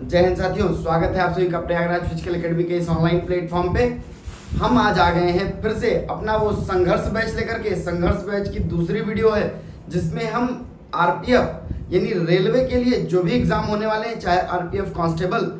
जय हिंद साथियों, स्वागत है आप सभी का प्रयागराज फिजिकल एकेडमी के इस ऑनलाइन प्लेटफॉर्म पे। हम आज आ गए हैं फिर से अपना वो संघर्ष बैच लेकर के। संघर्ष बैच की दूसरी वीडियो है जिसमें हम आरपीएफ यानी रेलवे के लिए जो भी एग्जाम होने वाले हैं, चाहे आरपीएफ कांस्टेबल,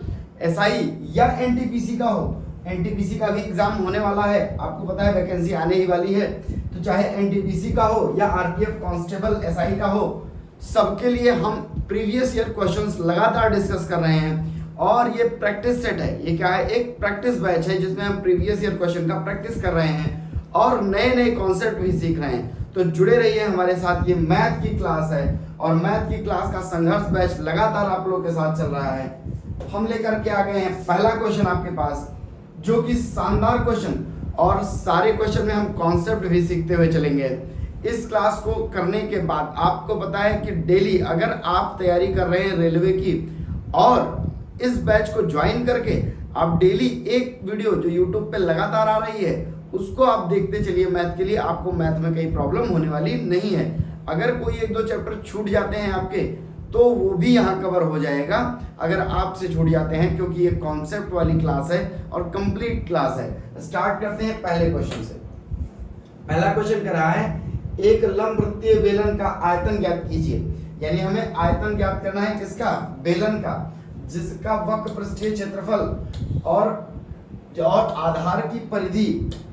एसआई या एनटीपीसी का हो, एनटीपीसी का भी एग्जाम होने वाला है। आपको पता है वैकेंसी आने ही वाली है, तो चाहे एनटीपीसी का हो या आरपीएफ कांस्टेबल एसआई का हो, सबके लिए हम प्रीवियस ईयर क्वेश्चंस लगातार डिस्कस कर रहे हैं। और ये प्रैक्टिस सेट है, ये क्या है, एक प्रैक्टिस बैच है जिसमें हम प्रीवियस ईयर क्वेश्चन का प्रैक्टिस कर रहे हैं और नए नए कॉन्सेप्ट भी सीख रहे हैं। तो जुड़े रहिए हमारे साथ। ये मैथ की क्लास है और मैथ की क्लास का संघर्ष बैच लगातार आप लोगों के साथ चल रहा है। हम लेकर के आ गए हैं पहला क्वेश्चन आपके पास, जो कि शानदार क्वेश्चन, और सारे क्वेश्चन में हम कॉन्सेप्ट भी सीखते हुए चलेंगे। इस क्लास को करने के बाद आपको पता है कि डेली अगर आप तैयारी कर रहे हैं रेलवे की और इस बैच को ज्वाइन करके आप डेली एक वीडियो जो यूट्यूब पे लगातार आ रही है उसको आप देखते चलिए मैथ के लिए, आपको मैथ में कहीं प्रॉब्लम होने वाली नहीं है। अगर कोई एक दो चैप्टर छूट जाते हैं आपके तो वो भी यहाँ कवर हो जाएगा अगर आपसे छूट जाते हैं, क्योंकि ये कॉन्सेप्ट वाली क्लास है और कंप्लीट क्लास है। स्टार्ट करते हैं पहले क्वेश्चन से। पहला क्वेश्चन कर रहा है, एक लंबवृत्तीय बेलन का आयतन ज्ञात कीजिए। यानी हमें आयतन ज्ञात करना है किसका, बेलन का, जिसका वक्र पृष्ठीय क्षेत्रफल और आधार की परिधि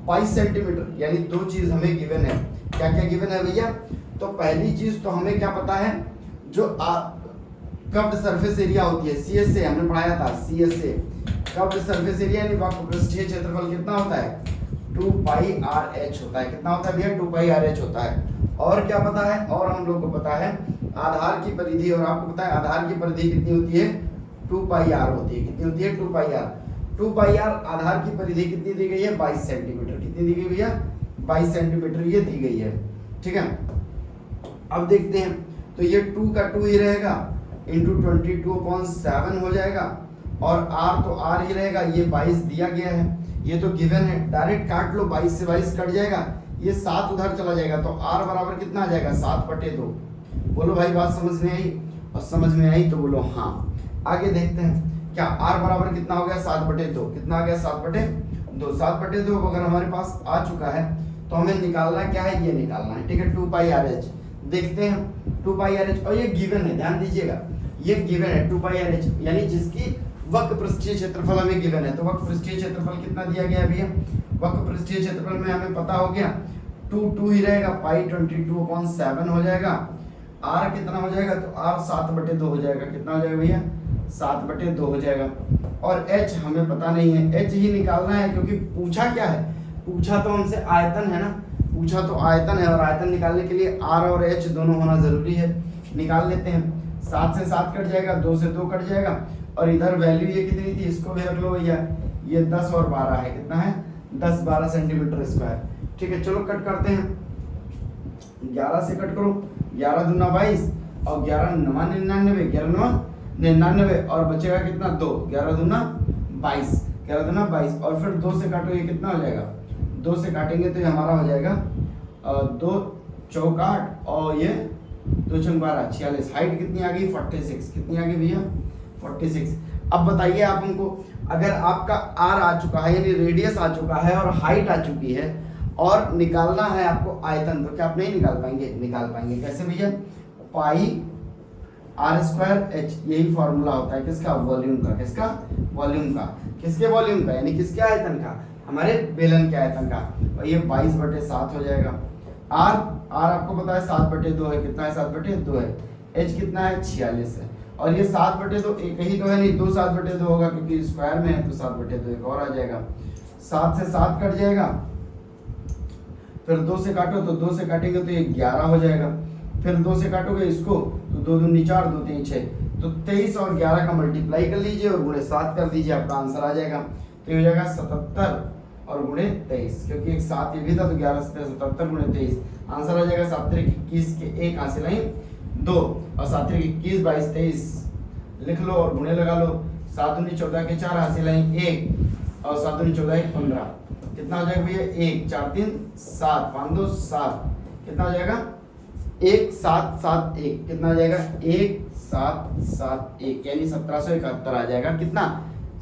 22 सेंटीमीटर, यानी दो चीज हमें गिवन है। क्या क्या गिवन है भैया? तो पहली चीज तो हमें क्या पता है, जो कर्व्ड सरफेस एरिया होती है, सीएसए हमने पढ़ाया था, सीएसए कर्व्ड सरफेस एरिया यानी वक्र पृष्ठीय क्षेत्रफल कितना होता है, 2 पाई आर एच होता है। कितना होता है भैया? 2 पाई आर एच होता है। और क्या पता है, और हम लोग को पता है आधार की परिधि, और आपको पता है आधार की परिधि कितनी होती है, 2 पाई आर होती है। कितनी होती है? 2 पाई आर। 2 पाई आर आधार की परिधि कितनी दी गई है? 22 सेंटीमीटर। कितनी दी गई भैया? 22 सेंटीमीटर ये दी गई है। ठीक है, अब देखते हैं। तो ये 2 का 2 ही रहेगा इंटू 22/7 हो जाएगा, और r तो r ही रहेगा, ये 22 दिया गया है, ये तो गिवन है, डायरेक्ट काट लो, 22 से 22 कट जाएगा, ये 7 उधर चला जाएगा, तो r बराबर कितना आ जाएगा, 7/2। बोलो भाई बात समझ में आई? और समझ में आई तो बोलो हाँ। आगे देखते हैं, क्या r बराबर कितना हो गया, 7/2। कितना आ गया? 7/2। 7/2 अगर हमारे पास आ चुका है तो हमें निकालना क्या है, ये निकालना है। ठीक है, 2 पाई आर एच देखते हैं, 2 पाई आर एच, और ये गिवन है, ध्यान दीजिएगा, ये गिवन है 2 पाई आर एच, यानी जिसकी वक्र पृष्ठीय क्षेत्रफल हमें गिवन है। तो वक्र पृष्ठीय क्षेत्रफल कितना दिया गया है भैया? वक्र पृष्ठीय क्षेत्रफल में हमें पता हो गया 2 ही रहेगा, पाई 22/7 हो जाएगा। r कितना हो जाएगा? तो r 7/2 हो जाएगा। कितना हो जाएगा भैया? 7/2 हो जाएगा। और h हमें पता नहीं है, h ही निकालना है, क्योंकि पूछा क्या है, पूछा तो हमसे आयतन है ना, पूछा तो आयतन है, और आयतन निकालने के लिए r और h दोनों होना जरूरी है। निकाल लेते हैं, 7 से 7 कट जाएगा, 2 से 2 कट जाएगा, और इधर वैल्यू ये कितनी थी, इसको भी रख लो भैया, ये 10 और 12 है। कितना है? 10-12 सेंटीमीटर स्क्वायर। ठीक है, चलो कट करते हैं, 11 से कट करो, 11 दूना 22 और 11 9 99, 11 9 99, और बचेगा कितना, 2, 11 दूना 22, 11 दूना 22, और फिर 2 से काटो, ये कितना हो जाएगा, 2 से काटेंगे तो ये हमारा हो जाएगा 2 चौक 8 और ये 2 चौक 12, 46। हाइट कितनी आ गई? 46। कितनी आ गई भैया? 46। अब बताइए आप हमको, अगर आपका r आ चुका है यानी रेडियस आ चुका है और हाइट आ चुकी है, और निकालना है आपको आयतन, तो क्या आप नहीं निकाल पाएंगे? निकाल पाएंगे। कैसे भैया? पाई r²h, यही फॉर्मूला होता है किसका? वॉल्यूम का। किसका? वॉल्यूम का। किसके वॉल्यूम का? यानी किसके आयतन का? हमारे बेलन के आयतन का। और ये 22/7 हो जाएगा। r आपको पता है 7/2 है। कितना है? 7/2 है। h कितना है? 46 है। और ये 7/2 एक ही तो है नहीं, 2 7/2 होगा, क्योंकि स्क्वायर में है, तो 7/2 एक और आ जाएगा। 7 से 7 कट जाएगा, फिर 2 से काटो, तो 2 से काटेंगे तो ये 11 हो जाएगा, फिर 2 से काटोगे इसको तो 2 दूनी 4, 2 3 6, तो 23 और 11 का मल्टीप्लाई कर लीजिए और गुणे 7 कर दीजिए, आपका आंसर आ जाएगा। तो ये हो जाएगा 77 और गुणे 23, क्योंकि एक 7 ये भी था, तो 11 से 77 गुणे 23, आंसर आ जाएगा 7 × 21 के 1 हासिल लाइन 2, और 7 × 21 22 23 लिख लो और गुणे लगा लो, 7 दूनी 14 के 4 हासिल लाइन 1, और 7 दूनी 14 के 15। कितना हो जाएगा भैया? 1 4 3 7 5 2 7। कितना हो जाएगा? 1 7 7 1। कितना हो जाएगा? 1 771 यानी 1771 आ जाएगा। कितना?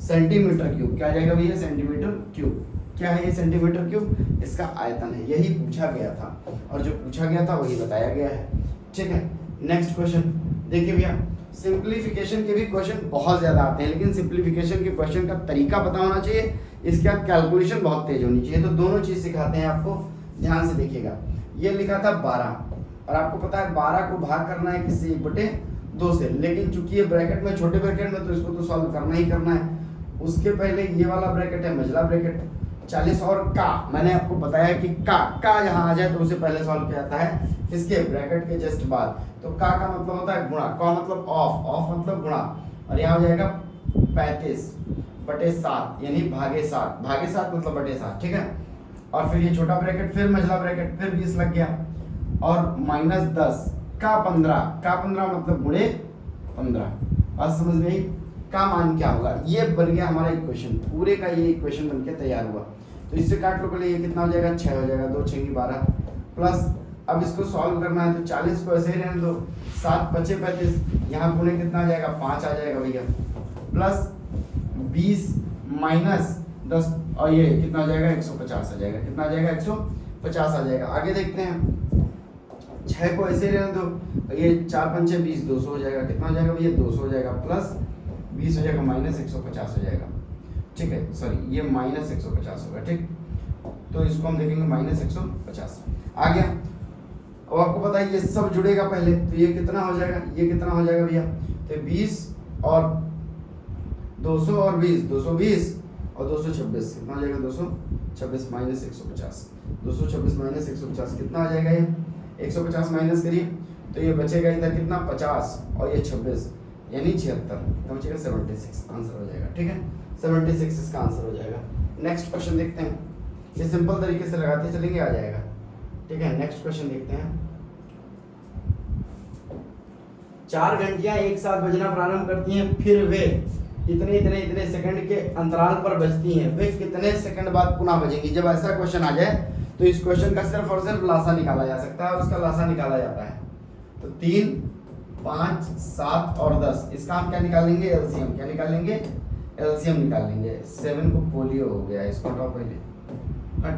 Centimetre cube. क्या आ जाएगा भैया? Centimetre cube. क्या है ये सेंटीमीटर क्यूब? इसका आयतन है। यही पूछा गया था और जो पूछा गया था वही बताया गया है। ठीक है, नेक्स्ट क्वेश्चन देखिए भैया। सिंप्लीफिकेशन के भी क्वेश्चन बहुत ज्यादा आते हैं, लेकिन सिंप्लीफिकेशन के क्वेश्चन का तरीका पता होना चाहिए, इसके बाद कैलकुलेशन बहुत तेज होनी चाहिए। तो दोनों चीज सिखाते हैं आपको, ध्यान से देखिएगा। ये लिखा था 12 और आपको पता है 12 को भाग करना है किससे? 1/2 से, लेकिन चूंकि ये ब्रैकेट में, छोटे ब्रैकेट में, तो इसको तो सॉल्व करना ही करना है। उसके पहले ये वाला ब्रैकेट है मझला ब्रैकेट 40 और का, मैंने आपको बताया कि का यहाँ आ जाए तो उसे पहले सॉल्व किया जाता है इसके ब्रैकेट के जस्ट बाद। तो का मतलब होता है गुणा, का मतलब ऑफ, ऑफ मतलब गुणा, और यहाँ हो जाएगा 35/7 यानी भागे 7, भागे 7 मतलब बटे 7। ठीक है, और फिर ये छोटा ब्रैकेट, फिर मझला ब्रैकेट, फिर 20 लग गया, और -10 का 15, का 15 मतलब गुणे 15। बात समझ में आई? का मान क्या होगा? ये बन गया हमारा इक्वेशन, पूरे का ये इक्वेशन बन के तैयार हुआ। तो इससे काट लो पहले, ये कितना हो जाएगा? 6 हो जाएगा, 2 6 12 प्लस, अब इसको सॉल्व करना है तो 40 को ऐसे ही रहने दो, 7 5 35, यहाँ गुणे कितना आ जाएगा? 5 आ जाएगा भैया, प्लस 20 माइनस 10, और ये कितना आ जाएगा? 150 आ जाएगा। कितना आ जाएगा? 150 आ जाएगा। आगे देखते हैं, 6 को ऐसे रहने दो, ये 4 5 20, 200 हो जाएगा। कितना हो जाएगा भैया? 200 हो जाएगा, प्लस 20 हो जाएगा, माइनस 150 हो जाएगा। ठीक है, सॉरी ये माइनस 150 होगा। ठीक, तो इसको हम देखेंगे माइनस 150 आ गया। अब आपको पता है ये सब जुड़ेगा पहले, तो ये कितना हो जाएगा? ये कितना हो जाएगा भैया? तो 20 और 200 और 20, 220 और 226, कितना हो जाएगा? 226 माइनस 150, 226 माइनस 150 कितना आ जाएगा? ये 150 माइनस करिए तो ये बचेगा इधर कितना? 50 और ये 26 यानी 76, कितना बचेगा? 76 आंसर हो जाएगा। ठीक है, 76 इसका आंसर हो जाएगा। नेक्स्ट क्वेश्चन देखते हैं, ये सिंपल तरीके से लगाते चलेंगे, आ जाएगा। ठीक है, नेक्स्ट क्वेश्चन देखते हैं। 4 घंटियां एक साथ बजना प्रारंभ करती हैं, फिर वे इतने सेकंड के अंतराल पर बजती हैं, वे कितने सेकंड बाद पुनः बजेंगी? जब ऐसा क्वेश्चन आ जाए तो इस क्वेश्चन का सिर्फ और सिर्फ लासा निकाला जा सकता है, और उसका लासा निकाला जाता है। तो 3 5 7 और 10, इसका हम क्या निकालेंगे? एलसीएम। क्या निकालेंगे? एलसीएम निकाल लेंगे। 7 को पोलियो हो गया, इसको हटाओ पहले, हट।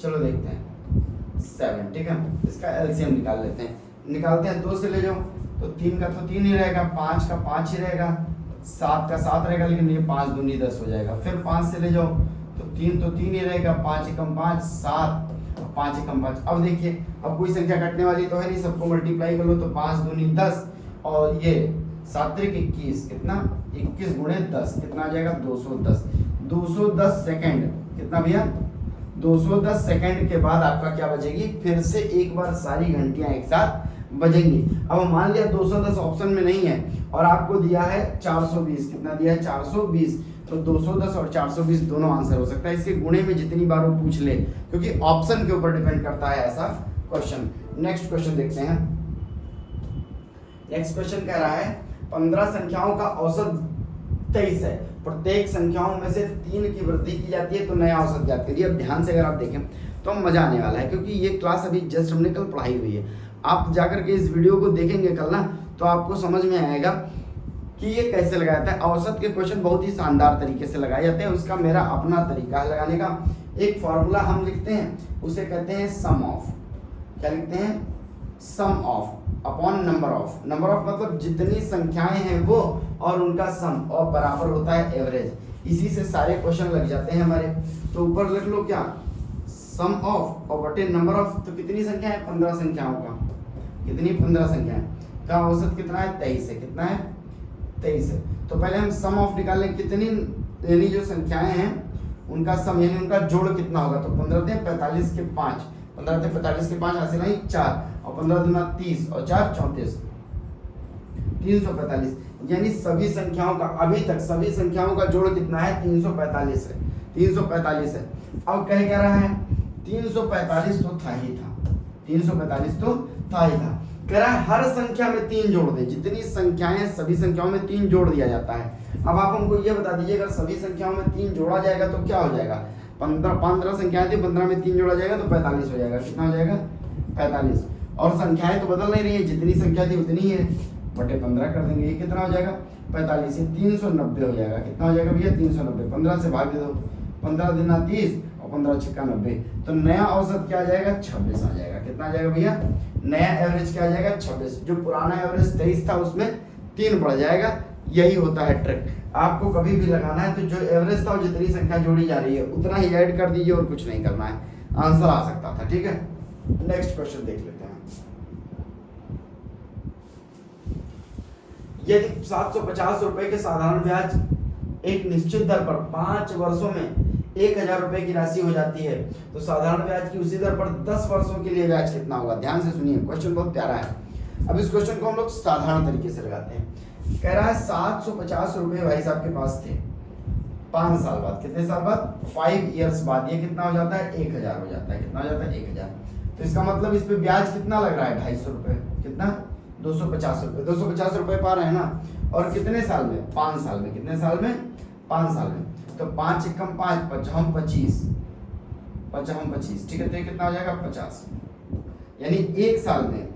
चलो देखते हैं 7। ठीक है, इसका एलसीएम निकाल लेते हैं। निकालते हैं, 2 से ले जाओ तो 3 का तो 3 ही रहेगा, 5 का 5 ही रहेगा, 7 का 7 रहेगा, लेकिन ये 5 दूनी 10 हो जाएगा। फिर 5 से ले जाओ तो 3 ही रहेगा, 5 एकम 5 7, 5 एकम 5। अब देखिए, अब कोई संख्या कटने वाली तो है नहीं, सबको मल्टीप्लाई कर लो तो 5 दूनी 10, और ये 7 त्रिक 21, कितना? 21 गुणे 10, कितना आ जाएगा? 210। 210 सेकंड, कितना भैया? 210 सेकंड के बाद आपका क्या बजेगी? फिर से एक बार सारी घंटियां एक साथ बजेंगी। अब मान लिया 210 ऑप्शन में नहीं है और आपको दिया है 420, कितना दिया है? 420, तो 210 और 420 दोनों आंसर हो सकता है। इसके गुणे में जितनी बार वो पूछ ले, क्योंकि ऑप्शन के ऊपर डिपेंड करता है ऐसा क्वेश्चन। नेक्स्ट क्वेश्चन देखते हैं। नेक्स्ट क्वेश्चन कह रहा है 15 संख्याओं का औसत 23 है, प्रत्येक संख्याओं में से 3 की वृद्धि की जाती है, तो नया औसत ज्ञात करिए। अब ध्यान से अगर आप देखें तो मजा आने वाला है, क्योंकि ये क्लास अभी जस्ट हमने कल पढ़ाई हुई है। आप जाकर के इस वीडियो को देखेंगे कल ना, तो आपको समझ में आएगा कि ये कैसे लगाया जाता है। औसत के क्वेश्चन बहुत ही शानदार तरीके से लगाए जाते हैं, उसका मेरा अपना तरीका है लगाने का। एक फॉर्मूला हम लिखते हैं, उसे कहते हैं सम ऑफ। क्या लिखते हैं? Sum of upon number of. Number of मतलब जितनी संख्याएं हैं वो, और उनका सम, और बराबर होता है एवरेज। इसी से सारे क्वेश्चन लग जाते हैं हमारे। तो ऊपर लिख लो क्या? सम ऑफ और बटे नंबर ऑफ। तो कितनी संख्या है? 15 संख्याओं का। कितनी? 15 संख्याएं का औसत कितना है? 23 है। कितना है? 23 है। तो पहले हम सम ऑफ निकाल लें, कितनी यानी जो संख्याएं हैं उनका सम, यानी उनका जोड़ कितना होगा। तो 15 × 45 के 5, 15 × 45 के 5 हासिल नहीं 4, और 15 दूना 30 और 4 34, 345। यानी सभी संख्याओं का, अभी तक सभी संख्याओं का जोड़ कितना है? 345 है। 345 है। अब कह क्या रहा है? 345 तो था ही था, 345 तो था ही था। कह रहा है हर संख्या में 3 जोड़ दे। जितनी संख्याएं सभी संख्याओं में 3 जोड़ दिया जाता है। अब आप हमको ये बता दीजिए, अगर सभी संख्याओं में 3 जोड़ा जाएगा तो क्या हो जाएगा? 15 संख्याएं थी, 15 में 3 जोड़ा जाएगा तो 45 हो जाएगा। कितना हो जाएगा? 45। और संख्याएं तो बदल नहीं रही है, जितनी संख्या थी उतनी है। बटे 15 कर देंगे, ये कितना हो जाएगा 45 से 390 हो जाएगा। कितना हो जाएगा भैया 390, 15 से भाग दे दो, 15 दूना 30 और 15 छक्का 90, तो नया औसत क्या आ जाएगा 26 आ जाएगा। कितना आ जाएगा भैया, नया एवरेज क्या आ जाएगा 26। जो पुराना एवरेज 23 था उसमें 3 बढ़ जाएगा। यही होता है ट्रिक। आपको कभी भी लगाना है तो जो एवरेज था जितनी संख्या जोड़ी जा रही है उतना ही ऐड कर दीजिए और कुछ नहीं करना है, आंसर आ सकता था। ठीक है, नेक्स्ट क्वेश्चन देख लेते हैं। यदि 750 रुपए के साधारण ब्याज एक निश्चित दर पर 5 वर्षों में 1000 रुपए की राशि हो जाती है तो साधारण ब्याज की उसी दर पर 10 वर्षों के लिए ब्याज कितना होगा। ध्यान से सुनिए, क्वेश्चन बहुत प्यारा है। अब इस क्वेश्चन को हम लोग साधारण तरीके से लगाते हैं। कह रहा है 750 रुपए भाई साहब के पास थे, 5 साल बाद, कितने साल बाद 5 इयर्स बाद ये कितना हो जाता है 1000 हो जाता है। कितना हो जाता है 1000। तो इसका मतलब इस पे ब्याज कितना लग रहा है 250 रुपए, कितना 250 रुपए, 250 रुपए पा रहे हैं ना। और कितने साल में 5 साल में, कितने साल में 5 साल में। तो 5 एकम 5 55 25 55 25, ठीक है। तो ये कितना हो जाएगा 50, यानी एक साल में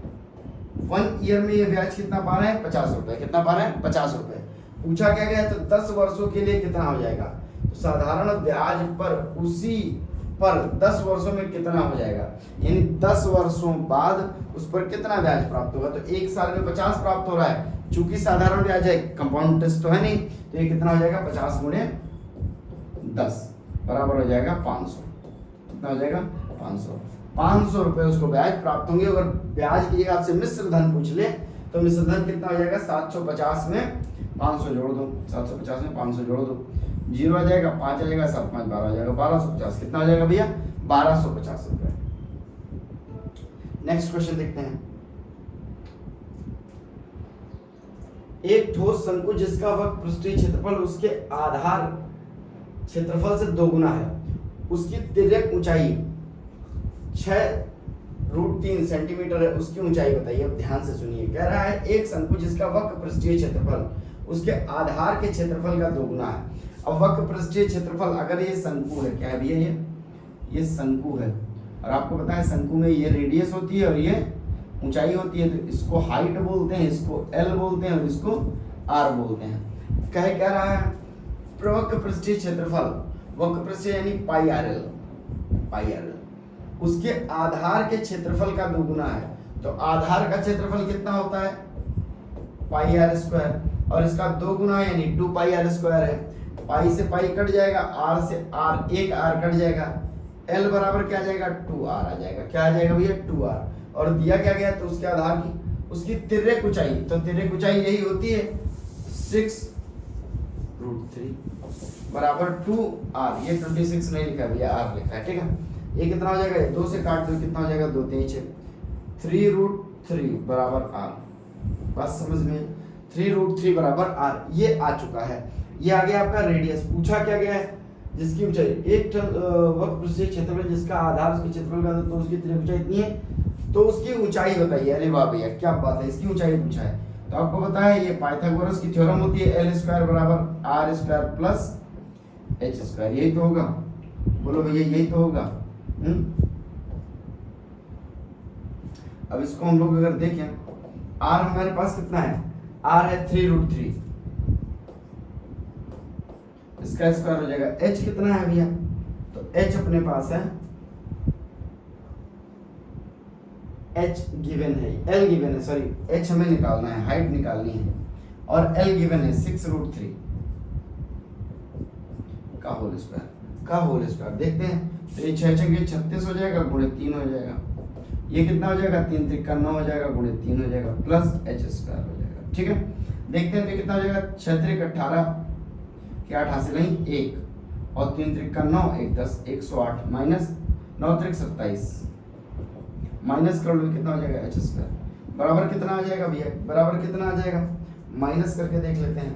1 ईयर में ये ब्याज कितना पा रहे हैं 50 रुपए। कितना पा रहे हैं 50 रुपए। पूछा क्या गया है तो 10 वर्षों के लिए कितना हो जाएगा। तो साधारण ब्याज पर उसी पर 10 वर्षों में कितना हो जाएगा, यानी 10 वर्षों बाद उस पर कितना ब्याज प्राप्त होगा। तो एक साल में 50 प्राप्त हो रहा है, चूंकि साधारण ब्याज है, कंपाउंड टेस्ट तो है नहीं, तो ये कितना हो जाएगा 50 गुणे 10 बराबर हो जाएगा 500। कितना हो जाएगा 500। 500 रुपए उसको ब्याज प्राप्त होंगे। अगर ब्याज की जगह आपसे मिश्र धन पूछ ले तो मिश्र धन कितना हो जाएगा 750 में 500 जोड़ दो, 750 में 500 जोड़ दो, 0 आ जाएगा, 5 आ जाएगा, 7 5 12 आ जाएगा, 1250। कितना हो जाएगा भैया 1250 रुपए। नेक्स्ट क्वेश्चन देखते हैं। एक ठोस शंकु जिसका वक्र पृष्ठीय क्षेत्रफल उसके आधार क्षेत्रफल से दोगुना है, उसकी तिर्यक ऊंचाई 6√3 सेंटीमीटर है, उसकी ऊंचाई बताइए। अब ध्यान से सुनिए, कह रहा है एक शंकु जिसका वक्र पृष्ठीय क्षेत्रफल उसके आधार के क्षेत्रफल का दोगुना है। अब वक्र पृष्ठीय क्षेत्रफल, अगर ये शंकु है, क्या है भैया ये शंकु है, और आपको पता है शंकु में ये रेडियस होती है और ये ऊंचाई होती है, तो इसको हाइट बोलते हैं, इसको एल बोलते हैं और इसको आर बोलते हैं। कह रहा है वक्र पृष्ठीय क्षेत्रफल, वक्र पृष्ठीय यानी पाई आर एल उसके आधार के क्षेत्रफल का दोगुना है। तो आधार का क्षेत्रफल कितना होता है पाई आर स्क्वायर, और इसका दोगुना यानी 2 पाई आर स्क्वायर है। पाई से पाई कट जाएगा, आर से आर, एक आर कट जाएगा, एल बराबर क्या आ जाएगा 2r आ जाएगा। क्या आ जाएगा भैया 2r। और दिया क्या गया तो उसके आधार की उसकी तिर्यक ऊंचाई, तो तिर्यक ऊंचाई यही होती है 6√3 बराबर 2r। ये 26 नहीं लिखा भैया, r लिखा है, ठीक है। ये कितना हो जाएगा, 2 से काट दो, कितना हो जाएगा 2 3 6, 3√3 बराबर r। बात समझ में, 3√3 बराबर r ये आ चुका है। ये आ गया आपका रेडियस। पूछा क्या गया है, जिसकी ऊंचाई एक वक्र पृष्ठीय क्षेत्रफल जिसका आधार उसके क्षेत्रफल का, तो उसकी तिर्यक ऊंचाई इतनी है, तो उसकी ऊंचाई बताइए। अरे वाह भैया क्या बात है, इसकी ऊंचाई पूछा है। तो आपको पता है ये पाइथागोरस की थ्योरम होती है, l² बराबर r² प्लस h²। यही तो होगा, बोलो भैया यही तो होगा। अब इसको हम लोग अगर देखें, r हमारे पास कितना है, r है 3√3, इसका स्क्वायर हो जाएगा। h कितना है भैया, तो h अपने पास है, h गिवन है, l गिवन है, सॉरी h हमें निकालना है, हाइट निकालनी है, और l गिवन है 6√3 का होल स्क्वायर। देखते हैं, तो ये 6 6 36 हो जाएगा, गुणे 3 हो जाएगा। ये कितना हो जाएगा 3 3 9 हो जाएगा, गुणे 3 हो जाएगा, प्लस h² हो जाएगा, ठीक है। देखते हैं तो कितना हो जाएगा, 6 3 18 के 8 हासिल नहीं 1, और 3 3 9 1 10 108 माइनस 9 3 27, माइनस कर लो कितना हो जाएगा h² बराबर कितना आ जाएगा भैया, बराबर कितना आ जाएगा, माइनस करके देख लेते हैं।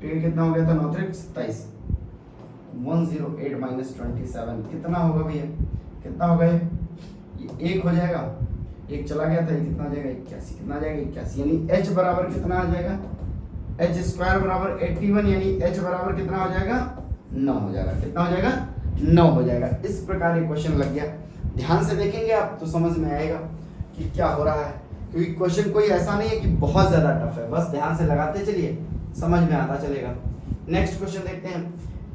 तो ये कितना हो गया था 9 3 27, 108 माइनस 27 कितना होगा भैया, कितना होगा ये 1 हो जाएगा, एक चला गया था, ये कितना आ जाएगा 81, कितना आ जाएगा 81, यानी h बराबर कितना आ जाएगा, h² बराबर 81, यानी h बराबर कितना हो जाएगा 9 हो जाएगा। कितना हो जाएगा 9 हो जाएगा। इस प्रकार ये क्वेश्चन लग गया। ध्यान से देखेंगे आप तो समझ में आएगा कि क्या हो रहा है। क्योंकि क्वेश्चन कोई ऐसा नहीं है कि बहुत ज्यादा टफ है, बस ध्यान से लगाते चलिए, समझ में आता चलेगा। नेक्स्ट क्वेश्चन देखते हैं।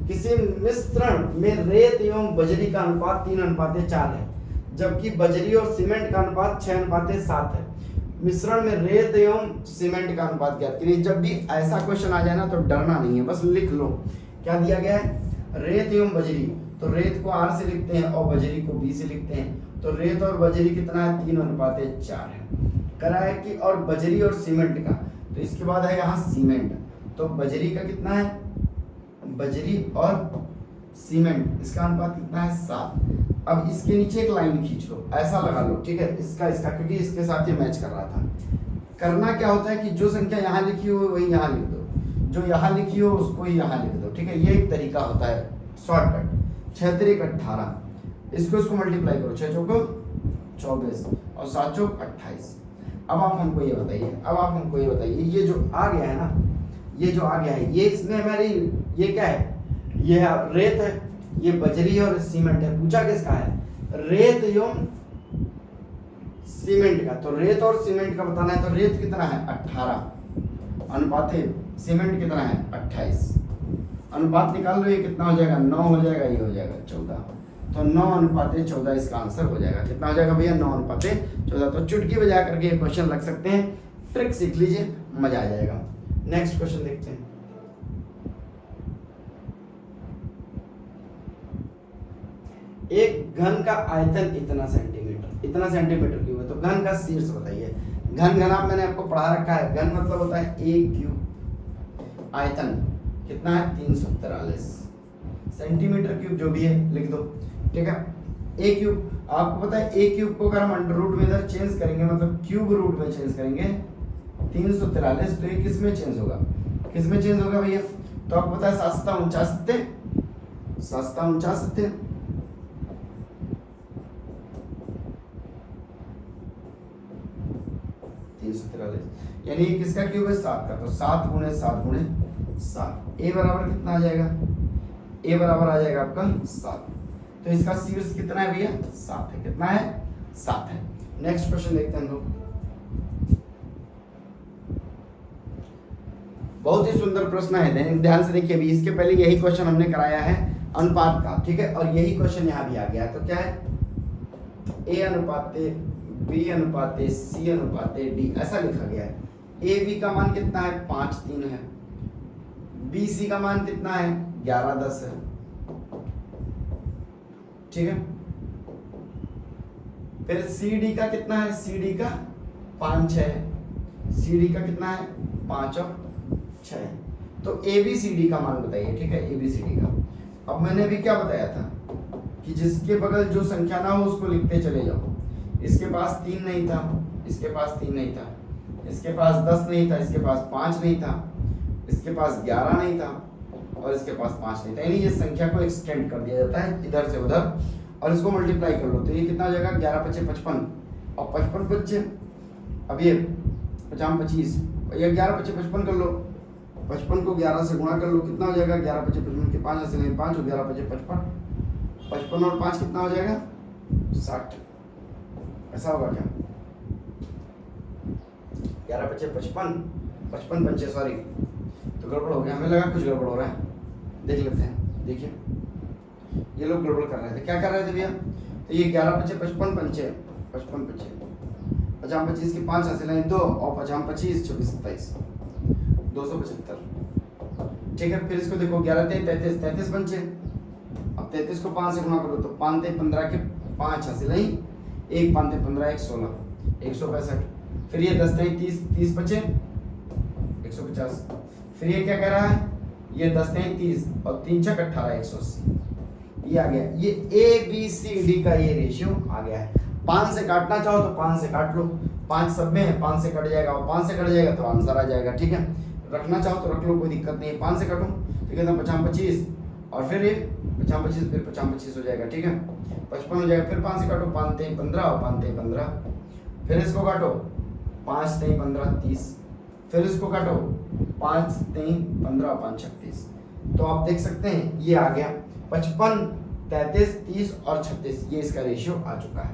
किसी मिश्रण में रेत एवं बजरी का अनुपात 3:4 है, जबकि बजरी और सीमेंट का अनुपात 6:7 है। मिश्रण में रेत एवं सीमेंट का अनुपात ज्ञात करिए। जब भी ऐसा क्वेश्चन आ जाए ना तो डरना नहीं है, बस लिख लो क्या दिया गया है, रेत एवं बजरी, तो रेत को R से लिखते हैं और बजरी को B से लिखते हैं। तो रेत और बजरी कितना है, 3:4 है। करा है कि और बजरी और सीमेंट का, तो इसके बाद है यहाँ सीमेंट, तो बजरी का कितना है, बजरी और सीमेंट इसका अनुपात कितना है, 7। अब इसके नीचे एक लाइन खींच लो, ऐसा लगा लो, ठीक है, इसका क्योंकि इसके साथ ये मैच कर रहा था। करना क्या होता है कि जो संख्या यहाँ लिखी हो वही यहाँ लिख दो, जो यहाँ लिखी हो उसको ही यहाँ लिख दो, ठीक है, ये एक तरीका होता है शॉर्टकट। 6 3 18, इसको मल्टीप्लाई करो, 6 चौको 24 और 7 चौक 28। अब आप हमको ये बताइए, ये जो आ गया है ना, ये जो आ गया है, ये इसमें हमारी ये क्या है, ये रेत है, ये बजरी और सीमेंट है। पूछा किसका है, रेत एवं सीमेंट का, तो रेत और सीमेंट का बताना है। तो रेत कितना है, 18 अनुपात सीमेंट कितना है, 28। अनुपात निकाल लो, ये कितना हो जाएगा, 9 हो जाएगा, ये हो जाएगा 14। तो 9:14 इसका आंसर हो जाएगा। कितना हो जाएगा भैया, 9:14। तो चुटकी बजा करके ये क्वेश्चन लग सकते हैं, ट्रिक सीख लीजिए, मजा आ जाएगा। नेक्स्ट क्वेश्चन देखते हैं। एक घन का आयतन इतना सेंटीमीटर क्यूब है, तो घन का शीर्ष बताइए। घन आप मैंने आपको पढ़ा रखा है, घन मतलब होता है a क्यूब, आयतन कितना है, 343 सेंटीमीटर क्यूब, जो भी है लिख दो, ठीक है। a क्यूब आपको पता है, a क्यूब को अगर हम अंडर रूट में इधर चेंज करेंगे, मतलब क्यूब रूट में चेंज करेंगे 343, तो ये किस में चेंज होगा भैया, तो आपको पता है 749 343, यानी किसका क्यूब है, 7 का, तो 7 × 7 × 7। a बराबर कितना आ जाएगा, a बराबर आ जाएगा आपका 7। तो इसका शीर्ष कितना है भैया, 7 है। कितना है, 7 है। नेक्स्ट क्वेश्चन देखते हैं हम लोग। बहुत ही सुंदर प्रश्न है, ध्यान से देखिए। अभी इसके पहले यही क्वेश्चन हमने कराया है अनुपात का, ठीक है, और यही क्वेश्चन यहाँ भी आ गया। तो क्या है, a अनुपात b अनुपात c अनुपात d, ऐसा लिखा गया है। a b का मान कितना है, 5 3 है। b c का मान कितना है, 11 10 है, ठीक है। फिर सी डी का कितना है, सी डी का 5 6 है, सी डी का कितना है, 5 और 6 है। तो ए बी सी डी का मान बताइए, ठीक है, ए बी सी डी का। अब मैंने भी क्या बताया था कि जिसके बगल जो संख्या ना हो उसको लिखते चले जाओ। इसके पास 3 नहीं था, इसके पास 3 नहीं था, इसके पास 10 नहीं था, इसके पास 5 नहीं था, इसके पास 11 नहीं था और इसके पास 5 नहीं था। यानी ये संख्या को एक्सटेंड कर दिया जाता है इधर से उधर और इसको मल्टीप्लाई कर लो, तो ये कितना हो जाएगा, 11 5 55 और 55 बच्चे। अब ये 50 25, ये 11 5 55 कर लो, 55 को 11 से गुणा कर लो, कितना हो जाएगा, 11 5 55 के 5 ऐसे नहीं 5 और 11 5 55, 55 और 5 कितना हो जाएगा, 60। ऐसा होगा क्या, 11 5 55 55 पंचे सॉरी, तो गड़बड़ हो गया, हमें लगा कुछ गड़बड़ हो रहा है। देख लेते हैं, देखिए ये लोग गड़बड़ कर रहे थे, क्या कर रहे थे भैया, तो ये 11 5 55 पंचे 55 पंचे 50 25 की 5 ऐसे लाइन 2 और 50 25 24 27 275, ठीक है। फिर इसको देखो 11 33 33 पंचे, अब 33 को 5 से गुणा करो तो 5 15 के 5 ऐसे लाइन 1 5 15 1 16 165। फिर ये 10 30 30 बचे 150। फिर ये क्या कह रहा है, ये 10 30 और 3 6 18 180, ये आ गया। ये ए बी सी डी का ये रेशियो आ गया है। 5 से काटना चाहो तो 5 से काट लो, 5 सब में है, 5 से कट जाएगा और 5 से कट जाएगा तो आंसर आ जाएगा, ठीक है। रखना चाहो तो रख लो, कोई दिक्कत नहीं है। 5 से काटो तो कितना 50 25 और फिर ये 50 25 फिर 50 25 हो जाएगा, ठीक है। 55 हो जाएगा, फिर 5 से काटो 5 3 15 और 5 3 15, फिर इसको काटो 5 3 15 30, फिर इसको काटो 5 3 15 और 5 36। तो आप देख सकते हैं ये आ गया 55 33 30 और 36, ये इसका रेशियो आ चुका है,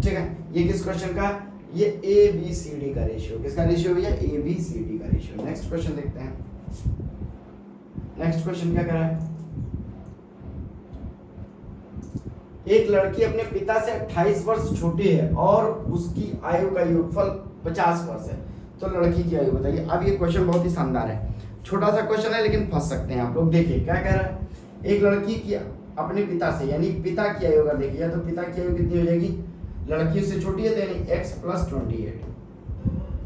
ठीक है। ये किस क्वेश्चन का, ये ए बी सी डी का रेशियो, किसका रेशियो भैया, ए बी सी डी का रेशियो। नेक्स्ट क्वेश्चन देखते हैं। नेक्स्ट क्वेश्चन क्या कह रहा है, एक लड़की अपने पिता से 28 वर्ष छोटी है और उसकी आयु का योगफल 50 वर्ष है, तो लड़की की आयु बताइए। अब ये क्वेश्चन बहुत ही शानदार है, छोटा सा क्वेश्चन है लेकिन फंस सकते हैं आप लोग। देखिए क्या कह रहा है, एक लड़की की अपने पिता से यानी पिता की आयु अगर देखिए तो पिता की आयु कितनी हो जाएगी, लड़की से छोटी है तो यानी x + 28,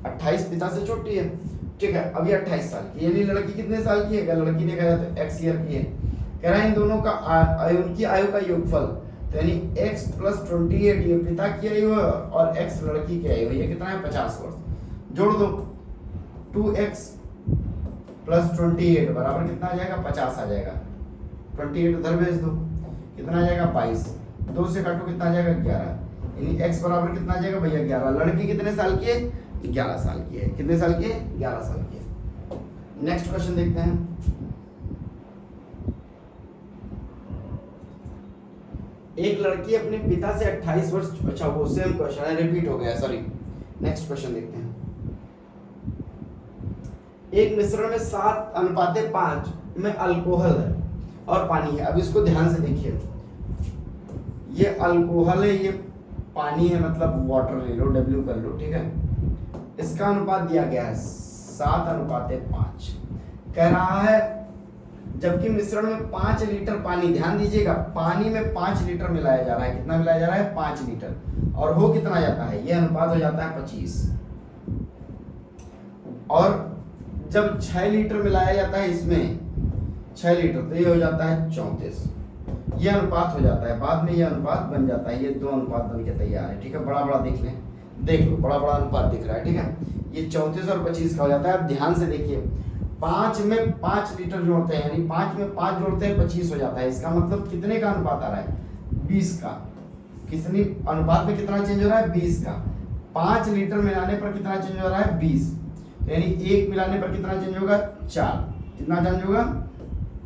28 पिता से छोटी है, ठीक है। अब ये 28 साल की, यानी लड़की कितने साल की है, अगर लड़की देखा जाए तो x ईयर की है। कह रहा है इन दोनों का उनकी आयु का योगफल, तो यानी x + 28 ये पिता की आयु है और x लड़की की आयु है, ये कितना है 50 वर्ष। जोड़ दो, 2x + 28 बराबर कितना आ जाएगा, 50 आ जाएगा। 28 उधर भेज दो, कितना आ जाएगा 22, 2 से काटो कितना आ जाएगा 11, यानी x बराबर कितना आ जाएगा भैया 11। लड़की कितने साल की है, 11 साल की है। कितने साल की है, 11 साल की है। नेक्स्ट क्वेश्चन देखते हैं। एक लड़की अपने पिता से 28 वर्ष, अच्छा वो सेम क्वेश्चन है, रिपीट हो गया, सॉरी। नेक्स्ट क्वेश्चन देखते हैं। एक मिश्रण में 7:5 में अल्कोहल है और पानी है। अब इसको ध्यान से देखिए, ये अल्कोहल है, ये पानी है, मतलब वाटर ले लो, W कर लो, ठीक है। इसका अनुपात दिया गया है 7:5। कह रहा है जबकि मिश्रण में 5 लीटर पानी, ध्यान दीजिएगा, पानी में 5 लीटर मिलाया जा रहा है। कितना मिलाया जा रहा है, 5 लीटर, और हो कितना जाता है, ये अनुपात हो जाता है 25। और जब 6 लीटर मिलाया जाता है इसमें 6 लीटर, तो ये हो जाता है 34। ये अनुपात हो जाता है, बाद में ये अनुपात बन जाता है, ये 2 अनुपात बन के तैयार है, ठीक है। बड़ा बड़ा देख लें, देख लो, बड़ा बड़ा अनुपात दिख रहा है, ठीक है। ये 34 और 25 का हो जाता है। अब ध्यान से देखिए, 5 में 5 लीटर जोड़ते हैं, यानी 5 में 5 जोड़ते हैं 25 हो जाता है। इसका मतलब कितने का अनुपात आ रहा है, 20 का। कितनी अनुपात में कितना चेंज हो रहा है, 20 का। 5 लीटर मिलाने पर कितना चेंज हो रहा है, 20, यानी 1 मिलाने पर कितना चेंज होगा, 4। कितना चेंज होगा,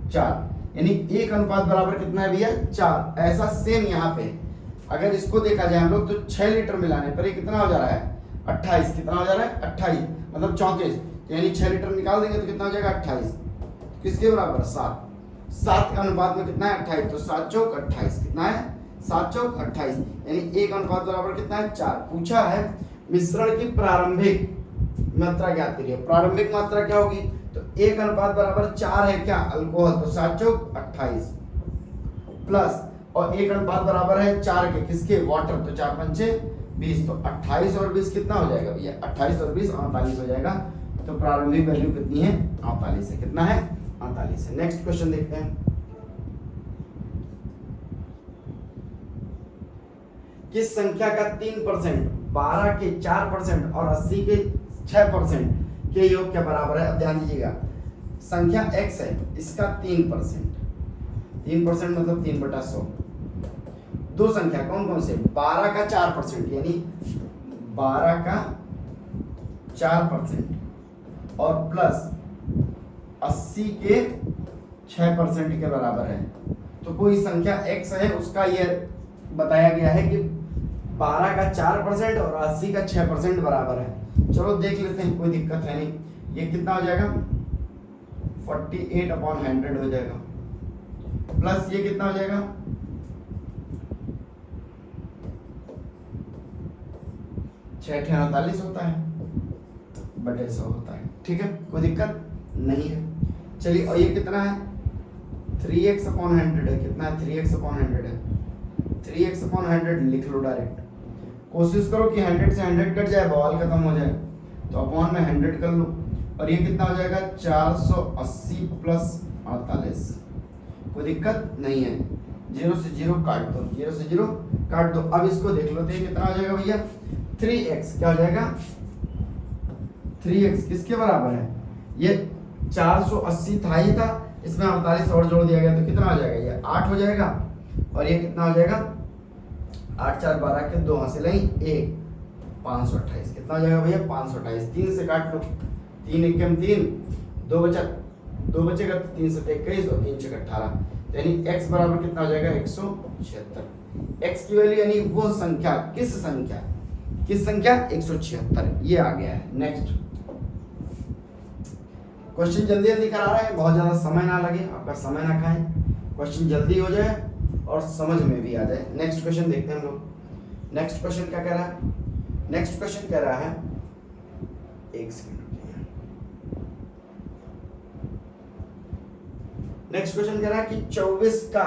4, यानी 1 अनुपात बराबर कितना है भैया, 4। ऐसा सेम यहाँ पे अगर इसको देखा जाए हम लोग तो 6 लीटर मिलाने पर ये कितना हो जा रहा है, 28। कितना हो जा रहा है, 28, मतलब 34, यानी 6 लीटर निकाल देंगे तो कितना हो जाएगा, 28। किसके बराबर, 7। 7 के अनुपात में कितना है, 28, तो 7 चौक 28, कितना है, 7 चौक 28, यानी 1 अनुपात बराबर कितना है, 4। पूछा है मिश्रण की प्रारंभिक मात्रा ज्ञात करिए। प्रारंभिक मात्रा क्या होगी, तो 1 अनुपात बराबर 4 है क्या, अल्कोहल, तो 7 चौक 28 प्लस, और 1 अनुपात बराबर है 4 के, किसके, वाटर, तो 4 पंचे 20, तो 28 और 20 कितना हो जाएगा भैया, 28 और 20 48 हो जाएगा। तो प्रारंभिक वैल्यू कितनी है, 48 है। कितना है, 48 है। नेक्स्ट क्वेश्चन देखते हैं। किस संख्या का 3%, 12 के 4% और 80 के 6% के योग के बराबर है। अब ध्यान दीजिएगा, संख्या x है, इसका 3%, 3% मतलब 3/100। दो संख्या कौन कौन से, 12 का 4%, यानी 12 का 4% और प्लस 80 के 6% के बराबर है। तो कोई संख्या x है, उसका यह बताया गया है कि 12 का 4% और 80 का 6% बराबर है। चलो देख लेते हैं, कोई दिक्कत है नहीं। ये कितना हो जाएगा, 48/100 हो जाएगा, प्लस ये कितना हो जाएगा, 6×48 होता है, बटे 100 होता है, ठीक है, कोई दिक्कत नहीं है। चलिए, और ये कितना है, 3x/100 है। कितना है, 3x/100 है। 3x/100 लिख लो डायरेक्ट। कोशिश करो कि 100 से 100 कट जाए, बवाल खत्म हो जाए, तो अपॉन में 100 कर लो, और ये कितना हो जाएगा, 480 + 48। कोई दिक्कत नहीं है, 0 से 0 काट दो, 0 से 0 काट दो। अब इसको देख लो, तो ये कितना हो जाएगा भैया, 3x, क्या हो जाएगा, 3x किसके बराबर है, ये 480 था ही था, इसमें 48 और जोड़ दिया गया, तो कितना हो जाएगा, ये 8 हो जाएगा, और ये कितना हो जाएगा, 8 4 12 के 2 हासिल नहीं 1, 528। कितना हो जाएगा भैया, 528। 3 से काट लो, 3 एकम 3, 2 बचेगा, 3 से 21 और 3 से 18, यानी x बराबर कितना हो जाएगा, 176। x की वैल्यू यानी वो संख्या, किस संख्या, किस संख्या 176, ये आ गया है। नेक्स्ट क्वेश्चन जल्दी जल्दी करा रहे हैं, बहुत ज्यादा समय ना लगे, आपका समय ना खाए, क्वेश्चन जल्दी हो जाए और समझ में भी आ जाए। नेक्स्ट क्वेश्चन देखते हैं हम लोग। नेक्स्ट क्वेश्चन क्या कह रहा है? नेक्स्ट क्वेश्चन कह रहा है, एक सेकंड, नेक्स्ट क्वेश्चन कह रहा है कि 24 का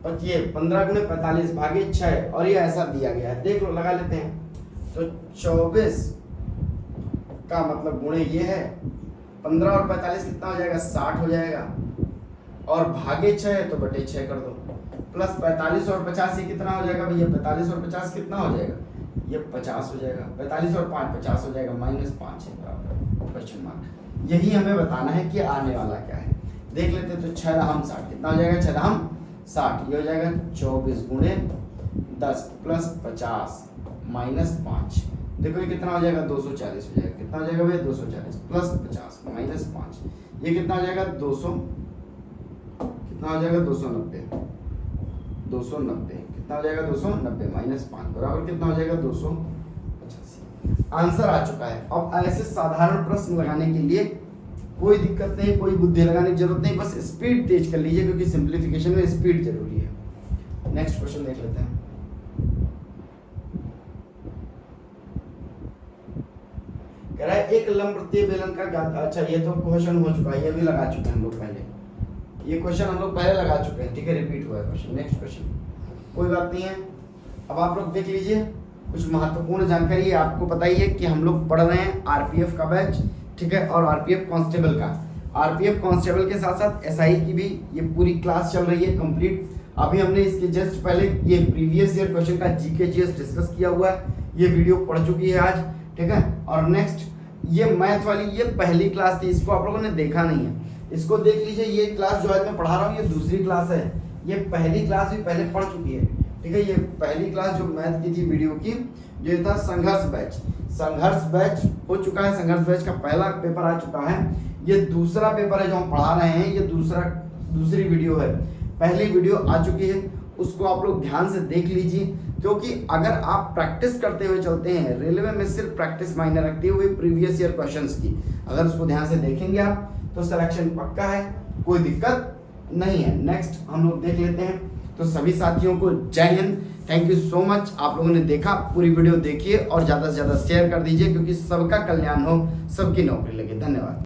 15 गुणे 45 भागे 6 और ये ऐसा दिया गया है, देख लो लगा लेते हैं। तो 24 का मतलब गुणे ये है, 15 और 45 कितना हो जाएगा? 60 हो जाएगा, और भागे 6 है तो बटे 6 कर दो, प्लस 45 और 50 ये कितना हो जाएगा भैया? 45 और 50 कितना हो जाएगा? ये 50 हो जाएगा, 45 और 5 50 हो जाएगा, -5 है बराबर क्वेश्चन मार्क। यही हमें बताना है कि आने वाला क्या है। देख लेते हैं, तो 6 दाम 60 कितना हो जाएगा? 6 दाम 60, ये हो जाएगा 24 गुणे 10 प्लस 50 -5, देखो ये कितना हो जाएगा? 240 हो जाएगा। कितना हो जाएगा भैया? 240 प्लस 50 -5, ये कितना हो जाएगा? 200, कितना हो जाएगा? 290, 290 कितना हो जाएगा? 290 -5 बराबर कितना हो जाएगा? 285। आंसर आ चुका है। अब ऐसे साधारण प्रश्न लगाने के लिए कोई दिक्कत नहीं, कोई बुद्धि लगाने की जरूरत नहीं, बस स्पीड तेज कर लीजिए, क्योंकि सिंप्लीफिकेशन में स्पीड जरूरी है। नेक्स्ट क्वेश्चन देख लेते हैं। कह रहा है एक लंबवृत्तीय बेलन का ज्ञात, अच्छा ये तो क्वेश्चन हो चुका है, ये भी लगा चुके हैं हम लोग पहले, ये क्वेश्चन हम लोग पहले लगा चुके हैं, ठीक है, रिपीट हुआ है क्वेश्चन। नेक्स्ट क्वेश्चन, कोई बात नहीं है। अब आप लोग देख लीजिए, कुछ महत्वपूर्ण जानकारी है, आपको पता ही है कि हम लोग पढ़ रहे हैं आरपीएफ का बैच, ठीक है, और आरपीएफ कांस्टेबल का। आरपीएफ कांस्टेबल के साथ साथ एसआई की भी ये पूरी क्लास चल रही है कंप्लीट। अभी हमने इसके जस्ट पहले ये प्रीवियस ईयर क्वेश्चन का जीके जीएस डिस्कस किया हुआ है, ये वीडियो पढ़ चुकी है आज, ठीक है। और नेक्स्ट ये मैथ वाली ये पहली क्लास थी, इसको आप लोगों ने देखा नहीं है, इसको देख लीजिए। ये क्लास जो आज मैं पढ़ा रहा हूँ ये दूसरी क्लास है, ये पहली क्लास भी पहले पढ़ चुकी है, ठीक है। ये पहली क्लास जो मैथ की थी वीडियो की, जो था संघर्ष बैच, संघर्ष बैच हो चुका है, संघर्ष बैच का पहला पेपर आ चुका है। ये दूसरा पेपर है जो हम पढ़ा रहे हैं, ये दूसरी वीडियो है, पहली वीडियो आ चुकी है, उसको आप लोग ध्यान से देख लीजिए, क्योंकि अगर आप प्रैक्टिस करते हुए चलते हैं, रेलवे में सिर्फ प्रैक्टिस मायने रखती है, हुई प्रीवियस ईयर क्वेश्चंस की, अगर उसको ध्यान से देखेंगे आप तो सिलेक्शन पक्का है, कोई दिक्कत नहीं है। नेक्स्ट हम लोग देख लेते हैं। तो सभी साथियों को जय Hind, thank you so much. आप लोगों ने देखा, पूरी वीडियो देखिए और ज़्यादा से ज़्यादा शेयर कर दीजिए, क्योंकि सबका कल्याण हो, सबकी नौकरी लगे। धन्यवाद।